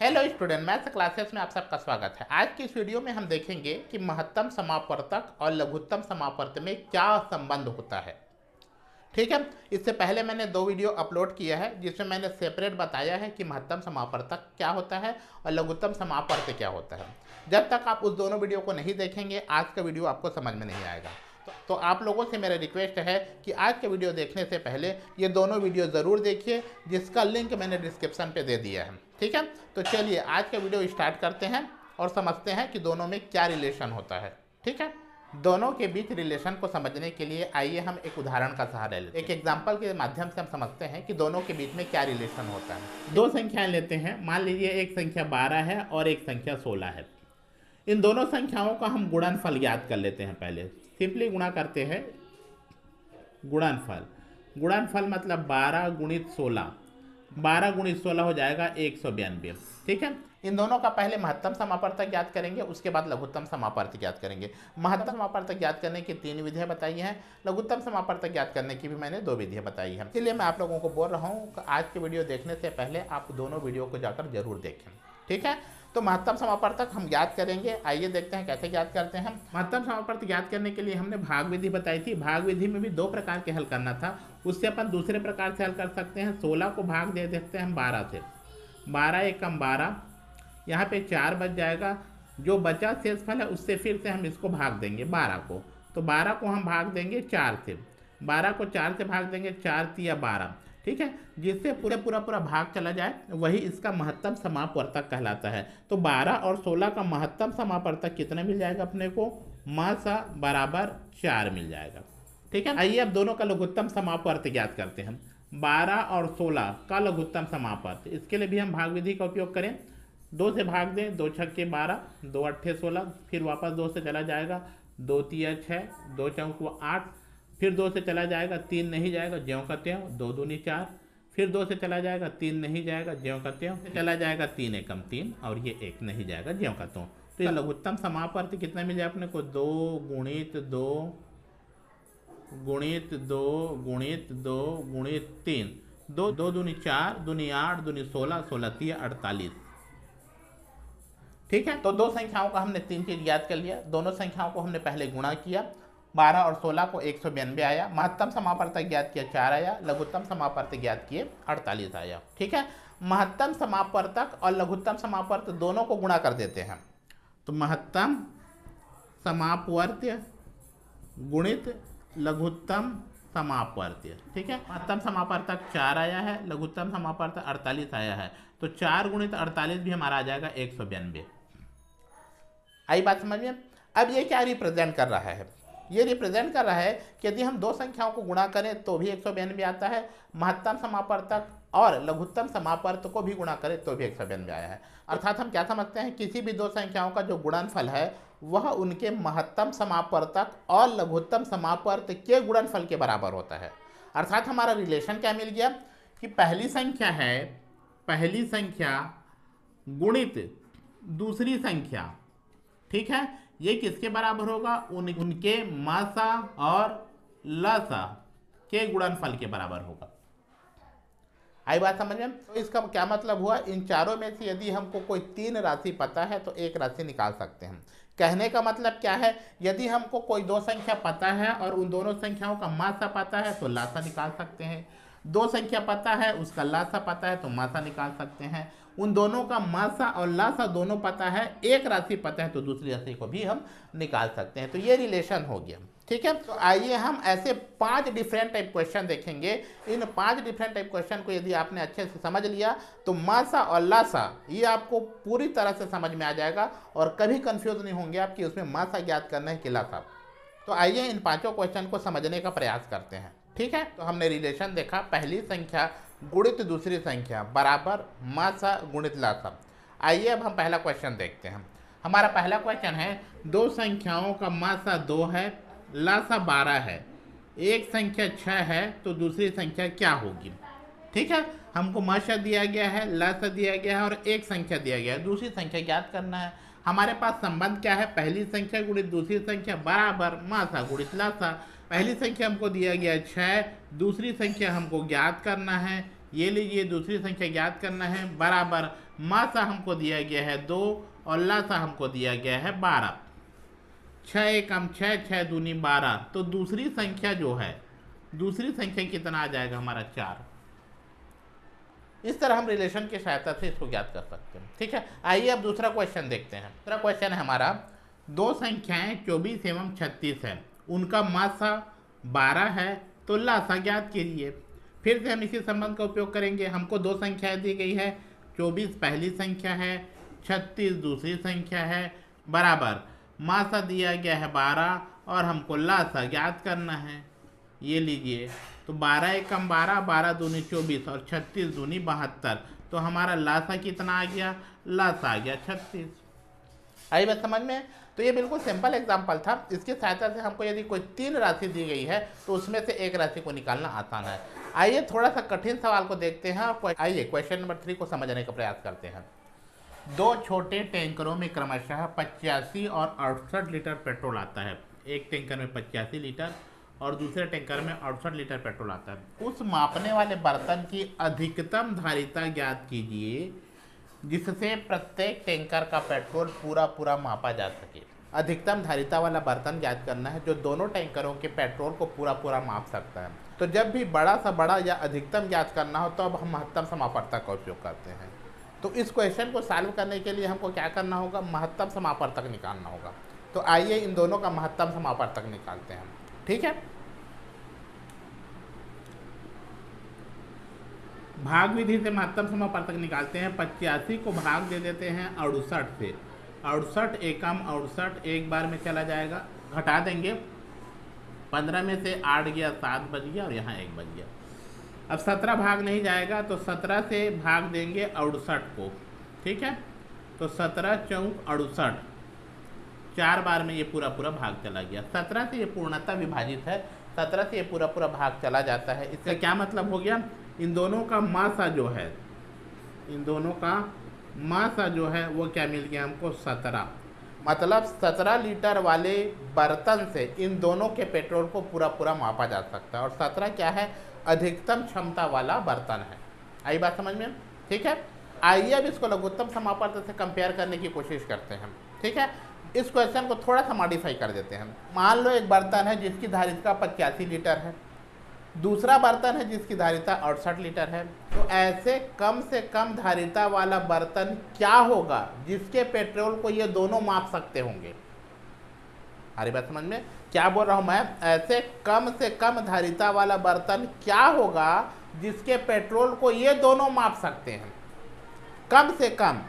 Hello student, maths classes में आप सबका स्वागत है। आज की इस वीडियो में हम देखेंगे कि महत्तम समापवर्तक और लघुत्तम समापवर्तक में क्या संबंध होता है। ठीक है, इससे पहले मैंने 2 वीडियो अपलोड किया है जिसमें मैंने सेपरेट बताया है कि महत्तम समापवर्तक क्या होता है और लघुत्तम समापवर्तक क्या होता है। जब तक आप उस दोनों वीडियो को नहीं देखेंगे आज का वीडियो आपको समझ में नहीं आएगा। तो आप लोगों से मेरा रिक्वेस्ट है कि आज के वीडियो देखने से पहले ये दोनों वीडियो ज़रूर देखिए, जिसका लिंक मैंने डिस्क्रिप्शन पे दे दिया है। ठीक है, तो चलिए आज का वीडियो स्टार्ट करते हैं और समझते हैं कि दोनों में क्या रिलेशन होता है। ठीक है, दोनों के बीच रिलेशन को समझने के लिए आइए हम एक उदाहरण का सहारा लेते हैं। एक एग्जाम्पल के माध्यम से हम समझते हैं कि दोनों के बीच में क्या रिलेशन होता है। 2 संख्याएं लेते हैं, मान लीजिए एक संख्या 12 है और एक संख्या 16 है। इन दोनों संख्याओं का हम गुणनफल ज्ञात कर लेते हैं। पहले सिंपली गुणा करते हैं। गुणनफल मतलब 12 गुणित 16, 12 गुणित 16 हो जाएगा 192। ठीक है, इन दोनों का पहले महत्तम समापवर्तक ज्ञात करेंगे, उसके बाद लघुत्तम समापवर्तक ज्ञात करेंगे। महत्तम समापवर्तक ज्ञात करने की 3 विधियां बताई हैं, लघुत्तम समापवर्तक ज्ञात करने की भी मैंने 2 विधियां बताई हैं। इसलिए मैं आप लोगों को बोल रहा हूं कि आज के वीडियो देखने से पहले आप दोनों वीडियो को जाकर जरूर देखें। ठीक है, तो महत्तम समापवर्तक हम ज्ञात करेंगे। आइए देखते हैं कैसे ज्ञात करते हैं। महत्तम समापवर्तक ज्ञात करने के लिए हमने भाग विधि बताई थी। भाग विधि में भी 2 प्रकार के हल करना था, उससे अपन दूसरे प्रकार से हल कर सकते हैं। 16 को भाग दे देते हैं हम 12 से, 12 एकम 12, यहाँ पे 4 बच जाएगा। जो बचा शेषफल है उससे फिर से हम इसको भाग देंगे 12 को, तो 12 को हम भाग देंगे 4 से, 12 को 4 से भाग देंगे, 4 तिया 12। ठीक है, जिससे पूरा भाग चला जाए वही इसका महत्तम समापवर्तक कहलाता है। तो 12 और 16 का महत्तम समापवर्तक कितना मिल जाएगा अपने को? मासा बराबर 4 मिल जाएगा। ठीक है, आइए अब दोनों का लघुत्तम समापवर्तक ज्ञात करते हैं। 12 और 16 का लघुत्तम समापवर्तक, इसके लिए भी हम भाग विधि का उपयोग करें। 2 से भाग दें, 2 छक्के 12, 2 अट्ठे 16, फिर वापस 2 से चला जाएगा, 2 तिया 6, 2 चौक 8, फिर 2 से चला जाएगा, 3 नहीं जाएगा, ज्यों का त्यों, 2 दूनी 4, फिर 2 से चला जाएगा, 3 नहीं जाएगा, ज्यों का त्यों, चला जाएगा 3 एकम 3, और ये 1 नहीं जाएगा, ज्यों का त्यों। तो ये लघुत्तम समापवर्तक कितना मिल जाए अपने को? 2 गुणित 2 गुणित 2 गुणित 2 गुणित 3, 2 दूनी 4, दूनी 8, दूनी 16, 16 तिया 48। ठीक है, तो 2 संख्याओं का हमने 3 चीज याद कर लिया। दोनों संख्याओं को हमने पहले गुणा किया, 12 और 16 को 192 आया। महत्तम समापवर्तक ज्ञात किया 4 आया, लघुत्तम समापवर्तक ज्ञात किए 48 आया। ठीक है, महत्तम समापवर्तक और लघुत्तम समापवर्तक दोनों को गुणा कर देते हैं, तो महत्तम समापवर्तक गुणित लघुत्तम समापवर्तक। ठीक है, महत्तम समापवर्तक 4 आया है, लघुत्तम समापवर्तक 48 आया है, तो 4 गुणित 48 भी हमारा आ जाएगा 192। आई बात समझ में? अब ये क्या रिप्रेजेंट कर रहा है? ये रिप्रेजेंट कर रहा है कि यदि हम 2 संख्याओं को गुणा करें तो भी 192 आता है, महत्तम समापवर्तक और लघुत्तम समापवर्तक को भी गुणा करें तो भी 192 आया है। अर्थात हम क्या समझते हैं, किसी भी 2 संख्याओं का जो गुणनफल है वह उनके महत्तम समापवर्तक और लघुत्तम समापवर्तक के गुणनफल के बराबर होता है। अर्थात हमारा रिलेशन क्या मिल गया कि पहली संख्या है, पहली संख्या गुणित दूसरी संख्या। ठीक है, ये किसके बराबर होगा? उनके मासा और लसा के गुणनफल के बराबर होगा। आई बात समझ में? तो इसका क्या मतलब हुआ? इन चारों में से यदि हमको कोई 3 राशि पता है तो एक राशि निकाल सकते हैं। कहने का मतलब क्या है, यदि हमको कोई 2 संख्या पता है और उन दोनों संख्याओं का मासा पता है तो लासा निकाल सकते हैं। 2 संख्या पता है, उसका लासा पता है तो मासा निकाल सकते हैं। उन दोनों का मासा और लासा दोनों पता है, एक राशि पता है तो दूसरी राशि को भी हम निकाल सकते हैं। तो ये रिलेशन हो गया। ठीक है, तो आइए हम ऐसे 5 डिफरेंट टाइप क्वेश्चन देखेंगे। इन 5 डिफरेंट टाइप क्वेश्चन को यदि आपने अच्छे से समझ लिया तो मासा और लासा ये आपको पूरी तरह से समझ में आ जाएगा और कभी कंफ्यूज नहीं होंगे आप कि उसमें मासा ज्ञात करना है कि लासा। तो आइए इन 5 क्वेश्चन को समझने का प्रयास करते हैं। ठीक है, तो हमने रिलेशन देखा, पहली संख्या गुणित दूसरी संख्या बराबर मासा गुणित लासा। आइए अब हम पहला क्वेश्चन देखते हैं। हमारा पहला क्वेश्चन है, 2 संख्याओं का मासा 2 है, लासा 12 है, एक संख्या 6 है तो दूसरी संख्या क्या होगी? ठीक है, हमको मासा दिया गया है, लासा दिया गया है और एक संख्या दिया गया है, दूसरी संख्या ज्ञात करना है। हमारे पास संबंध क्या है? पहली संख्या गुणित दूसरी संख्या बराबर मासा गुणित लासा। पहली संख्या हमको दिया गया 6, दूसरी संख्या हमको ज्ञात करना है ये लीजिए दूसरी संख्या ज्ञात करना है, बराबर मासा हमको दिया गया है 2 और लासा हमको दिया गया है 12। 6 एकम 6, 6 दूनी 12। तो दूसरी संख्या जो है, दूसरी संख्या कितना आ जाएगा हमारा 4। इस तरह हम रिलेशन की सहायता से इसको ज्ञात कर सकते हैं। ठीक है, आइए अब दूसरा क्वेश्चन देखते हैं। दूसरा क्वेश्चन है हमारा, दो संख्याएं 24 एवं 36 है, उनका मासा 12 है, तो लासा ज्ञात कीजिए। फिर से हम इसी संबंध का उपयोग करेंगे। हमको दो संख्याएं दी गई है, 24 पहली संख्या है, 36 दूसरी संख्या है, बराबर मासा दिया गया है 12 और हमको लासा ज्ञात करना है। ये लीजिए, तो 12 एकम 12, 12 दूनी 24 और 36 दूनी 72। तो हमारा लासा कितना आ गया? लासा आ गया 36। आई बात समझ में? तो ये बिल्कुल सिंपल एग्जाम्पल था। इसकी सहायता से हमको यदि कोई 3 राशि दी गई है तो उसमें से एक राशि को निकालना आसान है। आइए थोड़ा सा कठिन सवाल को देखते हैं और आइए क्वेश्चन नंबर 3 को समझने का प्रयास करते हैं। दो छोटे टैंकरों में क्रमशः 85 और 68 लीटर पेट्रोल आता है। एक टैंकर में 85 लीटर और दूसरे टैंकर में 68 लीटर पेट्रोल आता है। उस मापने वाले बर्तन की अधिकतम धारिता ज्ञात कीजिए जिससे प्रत्येक टैंकर का पेट्रोल पूरा मापा जा सके। अधिकतम धारिता वाला बर्तन ज्ञात करना है जो दोनों टैंकरों के पेट्रोल को पूरा माप सकता है। तो जब भी बड़ा सा बड़ा या अधिकतम ज्ञात करना हो तो अब हम महत्तम समापवर्तक का उपयोग करते हैं। तो इस क्वेश्चन को सॉल्व करने के लिए हमको क्या करना होगा? महत्तम समापवर्तक निकालना होगा। तो आइए इन दोनों का महत्तम समापवर्तक निकालते हैं। ठीक है, भाग विधि से महत्तम समापवर्तक निकालते हैं। 85 को भाग दे देते हैं 68 से। 68 एकम 68 एक बार में चला जाएगा, घटा देंगे। 15 में से 8 गया, 7 बच गया और यहाँ 1 बच गया। अब 17 भाग नहीं जाएगा तो 17 से भाग देंगे 68 को। ठीक है, तो 17 चौक 68, 4 बार में ये पूरा भाग चला गया। 17 से ये पूर्णतः विभाजित है, 17 से ये पूरा भाग चला जाता है। इसका क्या मतलब हो गया? इन दोनों का मासा जो है, इन दोनों का मासा जो है वो क्या मिल गया हमको? 17। मतलब 17 लीटर वाले बर्तन से इन दोनों के पेट्रोल को पूरा मापा जा सकता है। और 17 क्या है? अधिकतम क्षमता वाला बर्तन है। आई बात समझ में? ठीक है, आइए अब इसको लघुत्तम समापवर्तक से कंपेयर करने की कोशिश करते हैं। ठीक है, इस क्वेश्चन को थोड़ा सा मॉडिफाई कर देते हैं। मान लो एक बर्तन है जिसकी धारिता 85 लीटर है, दूसरा बर्तन है जिसकी धारिता 68 लीटर है। तो ऐसे कम से कम धारिता वाला बर्तन क्या होगा जिसके पेट्रोल को ये दोनों माप सकते होंगे? हमारी बात समझ में? क्या बोल रहा हूं मैं? ऐसे कम से कम धारिता वाला बर्तन क्या होगा जिसके पेट्रोल को ये दोनों माप सकते हैं? कम से कम।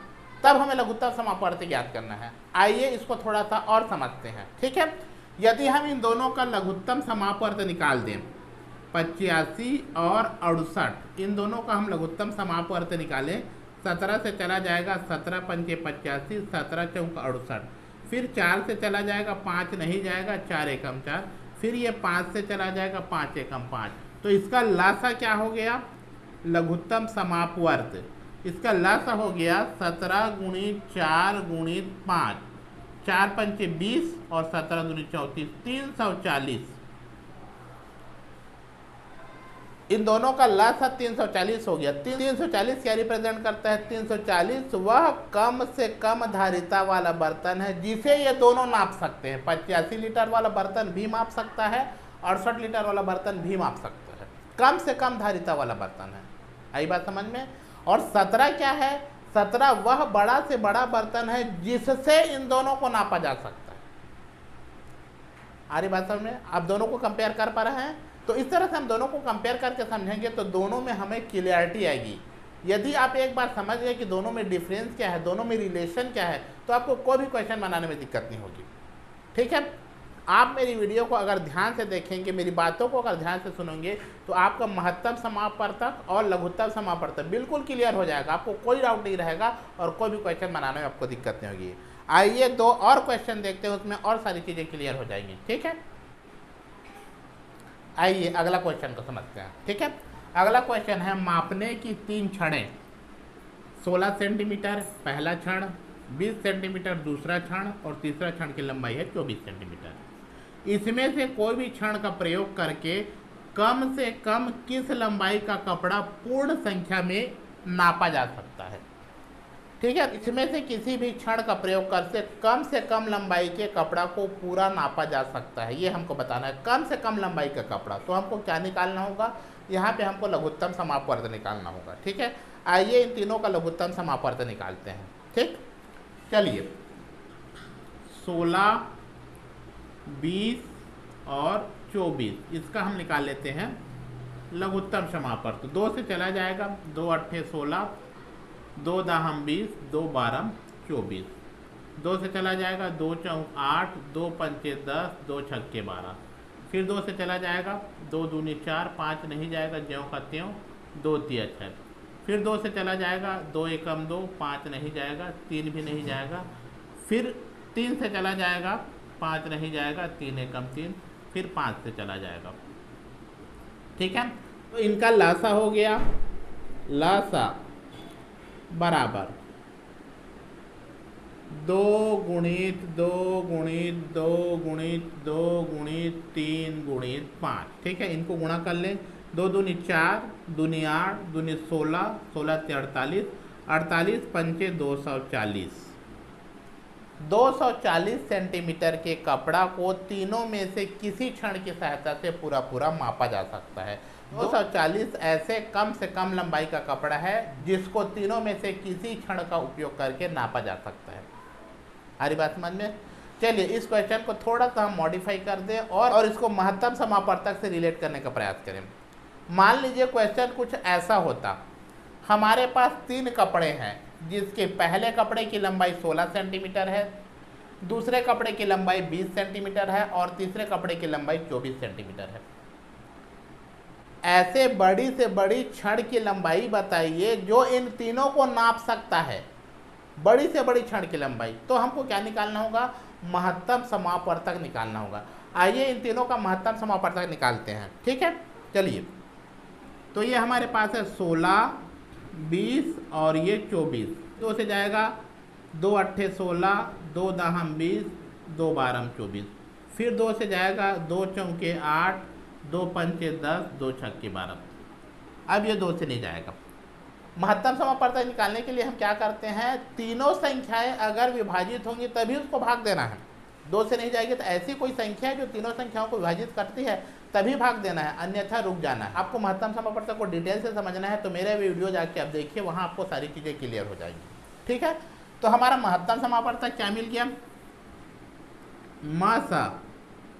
तब हमें लघुत्तम समापवर्तक ज्ञात करना है। आइए इसको थोड़ा सा और समझते हैं। ठीक है, यदि हम इन दोनों का लघुत्तम समापवर्तक निकाल दें, 85 और 68, इन दोनों का हम लघुत्तम समापवर्तक निकालें, 17 से चला जाएगा 17 पंचे 85, 17 चौक 68, फिर 4 से चला जाएगा, 5 नहीं जाएगा, 4 एकम 4, फिर ये 5 से चला जाएगा, 5 एकम 5। तो इसका लासा क्या हो गया? लघुत्तम समापवर्तक। इसका लासा हो गया 17 गुणित 4 गुणित 5, 4 पंचे 20 और 17 दूनी 34, 340। इन दोनों का लासा 340 हो गया। 340 क्या रिप्रेजेंट करता है? 340 वह कम से कम धारिता वाला बर्तन है जिसे ये दोनों नाप सकते हैं। 85 लीटर वाला बर्तन भी माप सकता है, 68 लीटर वाला बर्तन भी माप सकता है। कम से कम धारिता वाला बर्तन है। आई बात समझ में? और 17 क्या है? 17 वह बड़ा से बड़ा बर्तन है जिससे इन दोनों को नापा जा सकता है। आ रही बात समझ में? आप दोनों को कंपेयर कर पा रहे हैं? तो इस तरह से हम दोनों को कंपेयर करके समझेंगे तो दोनों में हमें क्लियरिटी आएगी। यदि आप एक बार समझ गए कि दोनों में डिफरेंस क्या है, दोनों में रिलेशन क्या है, तो आपको कोई भी क्वेश्चन बनाने में दिक्कत नहीं होगी। ठीक है, आप मेरी वीडियो को अगर ध्यान से देखेंगे, मेरी बातों को अगर ध्यान से सुनेंगे, तो आपका महत्तम समापवर्तक और लघुत्तम समापवर्तक बिल्कुल क्लियर हो जाएगा। आपको कोई डाउट नहीं रहेगा और कोई भी क्वेश्चन बनाने में आपको दिक्कत नहीं होगी। आइए 2 और क्वेश्चन देखते हैं, उसमें और सारी चीज़ें क्लियर हो जाएंगी। ठीक है, आइए अगला क्वेश्चन को समझते हैं। ठीक है, अगला क्वेश्चन है मापने की 3 छड़ें, 16 सेंटीमीटर पहला क्षण, 20 सेंटीमीटर दूसरा क्षण और तीसरा क्षण की लंबाई है 24 सेंटीमीटर। इसमें से कोई भी क्षण का प्रयोग करके कम से कम किस लंबाई का कपड़ा पूर्ण संख्या में नापा जा सकता है। ठीक है, इसमें से किसी भी क्षण का प्रयोग कर से कम लंबाई के कपड़ा को पूरा नापा जा सकता है, ये हमको बताना है। कम से कम लंबाई का कपड़ा, तो हमको क्या निकालना होगा, यहाँ पे हमको लघुत्तम समापवर्त निकालना होगा। ठीक है, आइए इन तीनों का लघुत्तम समापवर्त निकालते हैं। ठीक, चलिए 16, 20 और 24 इसका हम निकाल लेते हैं लघुत्तम समापवर्त। 2 से चला जाएगा, 2 अट्ठे 16, 2 दाहम 20, 2 बारम 24। 2 से चला जाएगा, 2 चौक 8, 2 पंचे 10, 2 छक्के 12। फिर 2 से चला जाएगा, 2 दूनी 4, 5 नहीं जाएगा, ज्यों का त्यों, 2 तिया 6। फिर 2 से चला जाएगा, 2 एकम 2, 5 नहीं जाएगा, 3 भी नहीं जाएगा। फिर 3 से चला जाएगा, 5 नहीं जाएगा, 3 एकम 3। फिर 5 से चला जाएगा। ठीक है, तो इनका लासा हो गया, लासा बराबर 2 गुणित 2 गुणित 2 गुणित 2 गुणित 3 गुणित 5। ठीक है, इनको गुणा कर लें। 2 दूनी 4, दूनी 8, दूनी 16, 16 ते 48, 48 पंचे 240। 240 सेंटीमीटर के कपड़ा को तीनों में से किसी क्षण की सहायता से पूरा पूरा मापा जा सकता है। 240 ऐसे कम से कम लंबाई का कपड़ा है जिसको तीनों में से किसी क्षण का उपयोग करके नापा जा सकता है। आ रही बात समझ में? चलिए इस क्वेश्चन को थोड़ा सा हम मॉडिफाई कर दें और इसको महत्तम समापवर्तक से रिलेट करने का प्रयास करें। मान लीजिए क्वेश्चन कुछ ऐसा होता, हमारे पास 3 कपड़े हैं जिसके पहले कपड़े की लंबाई 16 सेंटीमीटर है, दूसरे कपड़े की लंबाई 20 सेंटीमीटर है और तीसरे कपड़े की लंबाई 24 सेंटीमीटर है। ऐसे बड़ी से बड़ी छड़ की लंबाई बताइए जो इन तीनों को नाप सकता है, बड़ी से बड़ी छड़ की लंबाई। तो हमको क्या निकालना होगा, महत्तम समापवर्तक निकालना होगा। आइए इन तीनों का महत्तम समापवर्तक निकालते हैं। ठीक है, चलिए तो ये हमारे पास है 16, 20 और ये 24। 2 से जाएगा, 2 अट्ठे 16, 2 दाहम 20, 2 बारम 24। फिर 2 से जाएगा, 2 चौके 8, 2 पंचे 10, 2 छक्के 12। अब ये 2 से नहीं जाएगा। महत्तम समापवर्तक निकालने के लिए हम क्या करते हैं, तीनों संख्याएं अगर विभाजित होंगी तभी उसको भाग देना है। 2 से नहीं जाएगी तो ऐसी कोई संख्या जो तीनों संख्याओं को विभाजित करती है तभी भाग देना है, अन्यथा रुक जाना है। आपको महत्तम समापवर्तक को डिटेल से समझना है तो मेरे वीडियो जाके आप देखिए, वहाँ आपको सारी चीज़ें क्लियर हो जाएंगी। ठीक है, तो हमारा महत्तम समापवर्तक क्या मिल गया,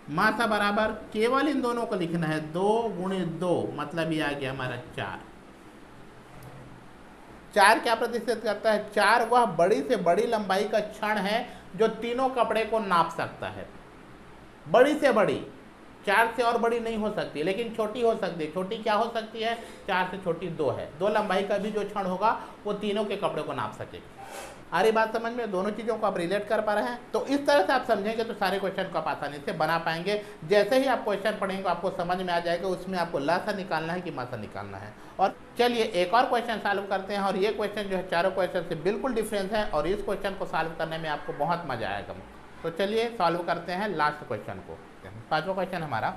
मासा बराबर केवल इन दोनों को लिखना है, 2 गुणित 2 मतलब ये आ गया हमारा 4। 4 क्या प्रतिशत करता है, 4 वह बड़ी से बड़ी लंबाई का क्षण है जो तीनों कपड़े को नाप सकता है। बड़ी से बड़ी, 4 से और बड़ी नहीं हो सकती लेकिन छोटी हो सकती है। छोटी क्या हो सकती है, 4 से छोटी 2 है। 2 लंबाई का भी जो क्षण होगा वो तीनों के कपड़े को नाप सकेगा। आ रही बात समझ में? दोनों चीज़ों को आप रिलेट कर पा रहे हैं। तो इस तरह से आप समझेंगे तो सारे क्वेश्चन को आप आसानी से बना पाएंगे। जैसे ही आप क्वेश्चन पढ़ेंगे आपको समझ में आ जाएगा उसमें आपको लासा निकालना है कि मासा निकालना है। और चलिए एक और क्वेश्चन सॉल्व करते हैं, और ये क्वेश्चन जो है चारों क्वेश्चन से बिल्कुल डिफरेंस है और इस क्वेश्चन को सॉल्व करने में आपको बहुत मजा आएगा। तो चलिए सॉल्व करते हैं लास्ट क्वेश्चन को। 5वां क्वेश्चन हमारा,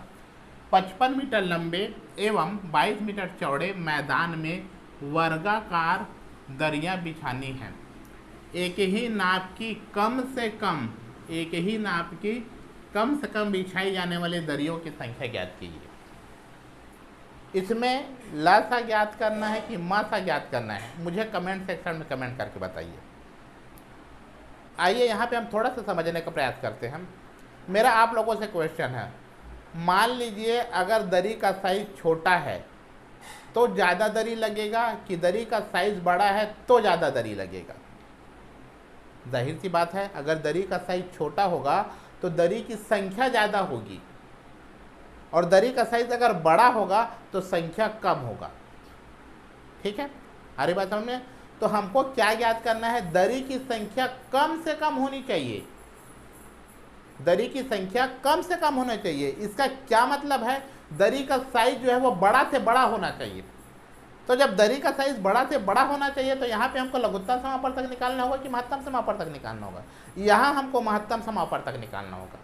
55 मीटर लंबे एवं 22 मीटर चौड़े मैदान में वर्गाकार दरियाँ बिछानी हैं। एक ही नाप की कम से कम बिछाई जाने वाली दरियों की संख्या ज्ञात कीजिए। इसमें लासा ज्ञात करना है कि मासा ज्ञात करना है, मुझे कमेंट सेक्शन में कमेंट करके बताइए। आइए यहाँ पे हम थोड़ा सा समझने का प्रयास करते हैं। मेरा आप लोगों से क्वेश्चन है, मान लीजिए अगर दरी का साइज छोटा है तो ज़्यादा दरी लगेगा कि दरी का साइज बड़ा है तो ज़्यादा दरी लगेगा। जाहिर सी बात है, अगर दरी का साइज छोटा होगा तो दरी की संख्या ज़्यादा होगी और दरी का साइज अगर बड़ा होगा तो संख्या कम होगा। ठीक है, अरे बात समझ में? तो हमको क्या ज्ञात करना है, दरी की संख्या कम से कम होनी चाहिए। दरी की संख्या कम से कम होना चाहिए। इसका क्या मतलब है, दरी का साइज जो है वो बड़ा से बड़ा होना चाहिए। तो जब दरी का साइज बड़ा से बड़ा होना चाहिए तो यहाँ पे हमको लघुत्तम समापवर्तक निकालना होगा कि महत्तम समापवर्तक निकालना होगा। यहाँ हमको महत्तम समापवर्तक निकालना होगा।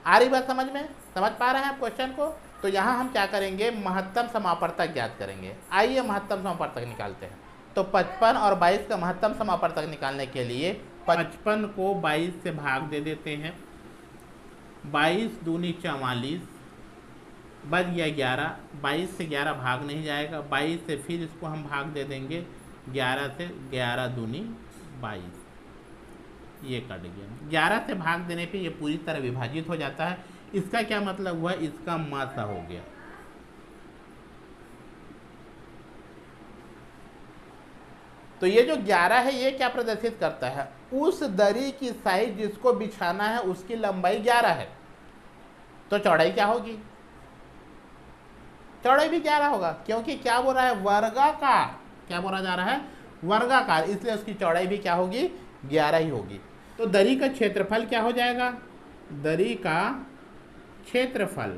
आ रही बात समझ में? समझ पा रहे हैं आप क्वेश्चन को? तो यहाँ हम क्या करेंगे, महत्तम समापवर्तक ज्ञात करेंगे। आइए महत्तम समापवर्तक निकालते हैं। तो 55 और 22 का महत्तम समापवर्तक निकालने के लिए 55 को 22 से भाग दे देते हैं। 22 दूनी 44, बच गया 11। 22 से 11 भाग नहीं जाएगा, 22 से फिर इसको हम भाग दे देंगे 11 से, 11 दूनी 22, ये कट गया। 11 से भाग देने पे ये पूरी तरह विभाजित हो जाता है। इसका क्या मतलब हुआ, इसका मासा हो गया। तो ये जो 11 है ये क्या प्रदर्शित करता है, उस दरी की साइज जिसको बिछाना है उसकी लंबाई 11 है, तो चौड़ाई क्या होगी, चौड़ाई भी 11 होगा, क्योंकि क्या बोल रहा है, वर्गाकार। क्या बोला जा रहा है, वर्गाकार, इसलिए उसकी चौड़ाई भी क्या होगी, 11 ही होगी। तो दरी का क्षेत्रफल क्या हो जाएगा, दरी का क्षेत्रफल,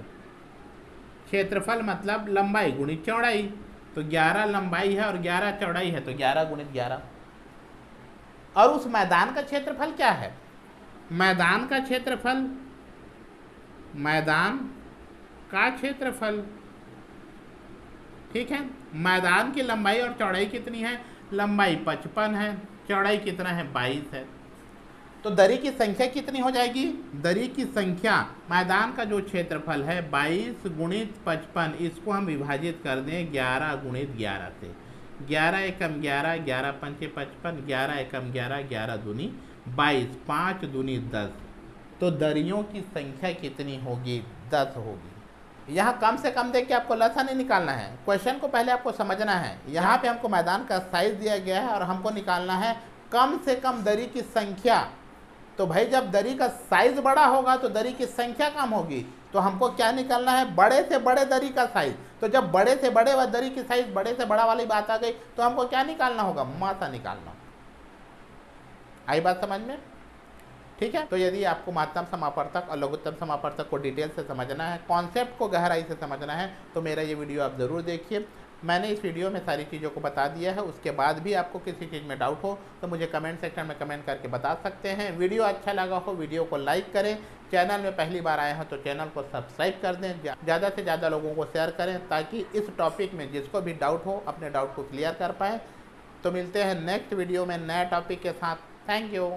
क्षेत्रफल मतलब लंबाई गुणित चौड़ाई। तो 11 लंबाई है और 11 चौड़ाई है, तो 11 गुणित 11। और उस मैदान का क्षेत्रफल क्या है, मैदान का क्षेत्रफल, मैदान का क्षेत्रफल, ठीक है। मैदान की लंबाई और चौड़ाई कितनी है, लंबाई 55 है, चौड़ाई कितना है, 22 है। तो दरी की संख्या कितनी हो जाएगी, दरी की संख्या, मैदान का जो क्षेत्रफल है 22 गुणित 55, इसको हम विभाजित कर दें 11 गुणित 11 से। 11 एकम 11, 11 पंचे 55, 11 एकम 11, 11 दूनी 22, 5 दूनी 10। तो दरियों की संख्या कितनी होगी, 10 होगी। यहाँ कम से कम देख के आपको लसा नहीं निकालना है, क्वेश्चन को पहले आपको समझना है। यहाँ पे हमको मैदान का साइज दिया गया है और हमको निकालना है कम से कम दरी की संख्या। तो भाई जब दरी का साइज बड़ा होगा तो दरी की संख्या कम होगी, तो हमको क्या निकालना है, बड़े से बड़े दरी का साइज। तो जब बड़े से बड़े दरी की साइज, बड़े से बड़ा वाली बात आ गई, तो हमको क्या निकालना होगा, मासा निकालना। आई बात समझ में, ठीक है। तो यदि आपको महत्तम समापवर्तक और लघुत्तम समापवर्तक को डिटेल से समझना है, कॉन्सेप्ट को गहराई से समझना है, तो मेरा ये वीडियो आप ज़रूर देखिए। मैंने इस वीडियो में सारी चीज़ों को बता दिया है। उसके बाद भी आपको किसी चीज़ में डाउट हो तो मुझे कमेंट सेक्शन में कमेंट करके बता सकते हैं। वीडियो अच्छा लगा हो वीडियो को लाइक करें, चैनल में पहली बार आए हैं तो चैनल को सब्सक्राइब कर दें, ज़्यादा से ज़्यादा लोगों को शेयर करें, ताकि इस टॉपिक में जिसको भी डाउट हो अपने डाउट को क्लियर कर पाएँ। तो मिलते हैं नेक्स्ट वीडियो में नए टॉपिक के साथ। Thank you.